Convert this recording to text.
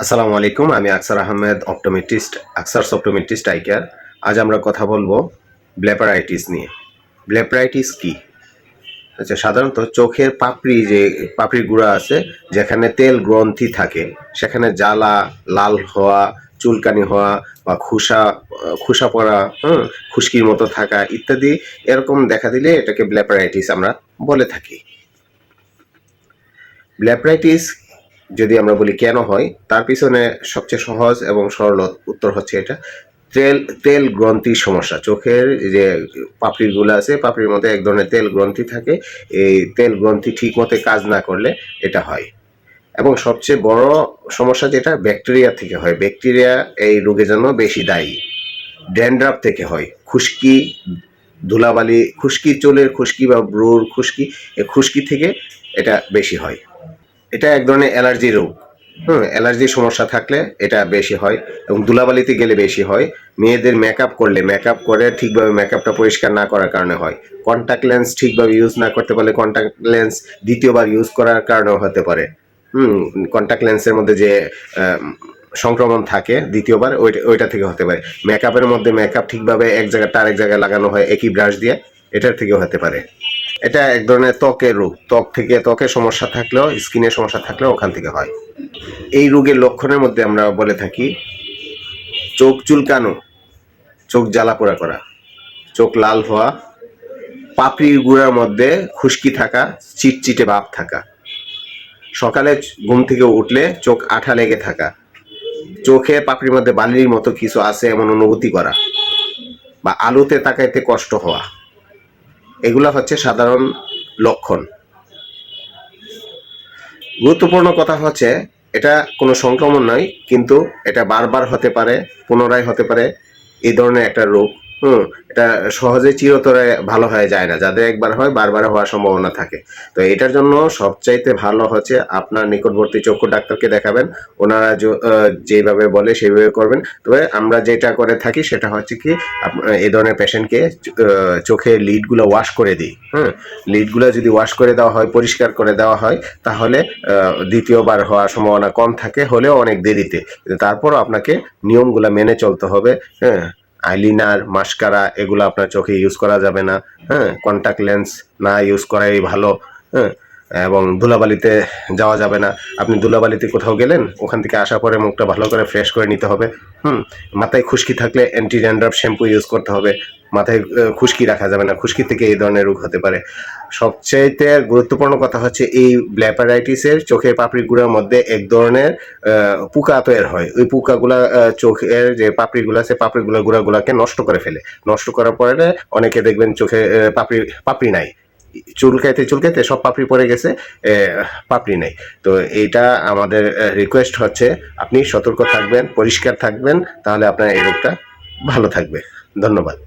আসসালামু আলাইকুম, আমি Aksar Ahmed, optometrist, Aksar's optometrist eye care. আজ আমরা কথা বলবো ব্লেপারাইটিস নিয়ে। ব্লেপারাইটিস কি? আচ্ছা, সাধারণত চোখের পাপড়ির গুঁড়া আছে, যেখানে তেল গ্রন্থি থাকে, সেখানে জ্বালা, লাল হওয়া, চুলকানি হওয়া বা খোসা পড়া, খুশকির মতো থাকা ইত্যাদি এরকম দেখা দিলে এটাকে ব্লেপারাইটিস আমরা বলে থাকি। ব্লেপারাইটিস যদি আমরা বলি কেন হয়, তার পিছনে সবচেয়ে সহজ এবং সরল উত্তর হচ্ছে এটা তেল তেল গ্রন্থির সমস্যা। চোখের যে পাপড়িগুলো আছে, পাপড়ির মধ্যে এক ধরনের তেল গ্রন্থি থাকে। এই তেল গ্রন্থি ঠিক মতো কাজ না করলে এটা হয়। এবং সবচেয়ে বড় সমস্যা যেটা ব্যাকটেরিয়া থেকে হয়। ব্যাকটেরিয়া এই রোগের জন্য বেশি দায়ী। ড্যান্ড্রাফ থেকে হয়, খুশকি, ধুলাবালি, খুশকি, চুলের খুশকি বা ব্রুর খুশকি, এই খুশকি থেকে এটা বেশি হয়। এটা এক ধরনের অ্যালার্জি রোগ। অ্যালার্জির সমস্যা থাকলে এটা বেশি হয় এবং ধুলাবালিতে গেলে বেশি হয়। মেয়েদের মেকআপ করে ঠিকভাবে মেকআপটা পরিষ্কার না করার কারণে হয়। কন্ট্যাক্ট লেন্স ঠিকভাবে ইউজ না করতে পারলে কন্ট্যাক্ট লেন্স দ্বিতীয়বার ইউজ করার কারণেও হতে পারে। কন্ট্যাক্ট লেন্সের মধ্যে যে সংক্রমণ থাকে দ্বিতীয়বার, ওইটা থেকে হতে পারে। মেকআপের মধ্যে মেকআপ ঠিকভাবে এক জায়গায় আরেক জায়গায় লাগানো হয় একই ব্রাশ দিয়ে, এটার থেকেও হতে পারে। এটা এক ধরনের ত্বকের রোগ। ত্বকের সমস্যা থাকলেও, স্কিনের সমস্যা থাকলেও ওখান থেকে হয়। এই রোগের লক্ষণের মধ্যে আমরা বলে থাকি চোখ চুলকানো, চোখ জ্বালা পোড়া করা, চোখ লাল হওয়া, পাপড়ির গুঁড়ার মধ্যে খুশকি থাকা, চিটচিটে ভাব থাকা, সকালে ঘুম থেকে উঠলে চোখ আঠা লেগে থাকা, চোখে পাপড়ির মধ্যে বালির মতো কিছু আছে এমন অনুভূতি করা, বা আলোতে তাকাইতে কষ্ট হওয়া, এগুলা হচ্ছে সাধারণ লক্ষণ। গুরুত্বপূর্ণ কথা হচ্ছে এটা কোনো সংক্রমণ নয়, কিন্তু এটা বারবার হতে পারে, পুনরায় হতে পারে। এই ধরনের একটা রোগ। এটা সহজে চিরতরে ভালো হয়ে যায় না। যাদের একবার হয় বারবার হওয়ার সম্ভাবনা থাকে। তো এটার জন্য সবচাইতে ভালো হচ্ছে আপনার নিকটবর্তী চক্ষু ডাক্তারকে দেখাবেন। ওনারা যেভাবে বলে সেইভাবে করবেন। তবে আমরা যেটা করে থাকি সেটা হচ্ছে কি, এই ধরনের পেশেন্টকে চোখে লিডগুলো ওয়াশ করে দিই। লিডগুলো যদি ওয়াশ করে দেওয়া হয়, পরিষ্কার করে দেওয়া হয়, তাহলে দ্বিতীয়বার হওয়ার সম্ভাবনা কম থাকে, হলেও অনেক দেরিতে। তারপরও আপনাকে নিয়মগুলো মেনে চলতে হবে। আইলিনার, মাস্কারা এগুলো আপনার চোখে ইউজ করা যাবে না। কন্ট্যাক্ট লেন্স না ইউজ করাই ভালো। এবং ধুলাবালিতে যাওয়া যাবে না। আপনি ধুলাবালিতে কোথাও গেলেন, ওখান থেকে আসার পরে মুখটা ভালো করে ফ্রেশ করে নিতে হবে। মাথায় খুশকি থাকলে অ্যান্টি ড্যান্ড্রাফ শ্যাম্পু ইউজ করতে হবে। মাথায় খুশকি রাখা যাবে না, খুশকি থেকে এই ধরনের রোগ হতে পারে। সবচাইতে গুরুত্বপূর্ণ কথা হচ্ছে এই ব্লেপারাইটিসের চোখের পাপড়ির গুঁড়ার মধ্যে এক ধরনের পোকা তৈরি হয়। ওই পোকাগুলা চোখের যে পাপড়িগুলো আছে, পাপড়িগুলোর গুঁড়াগুলাকে নষ্ট করে ফেলে। নষ্ট করার পরে অনেকে দেখবেন চোখে পাপড়ি নাই, চুলকাইতে সব পাপড়ি পড়ে গেছে, পাপড়ি নেই। তো এইটা আমাদের রিকোয়েস্ট হচ্ছে আপনি সতর্ক থাকবেন, পরিষ্কার থাকবেন, তাহলে আপনার এই রোগটা ভালো থাকবে। ধন্যবাদ।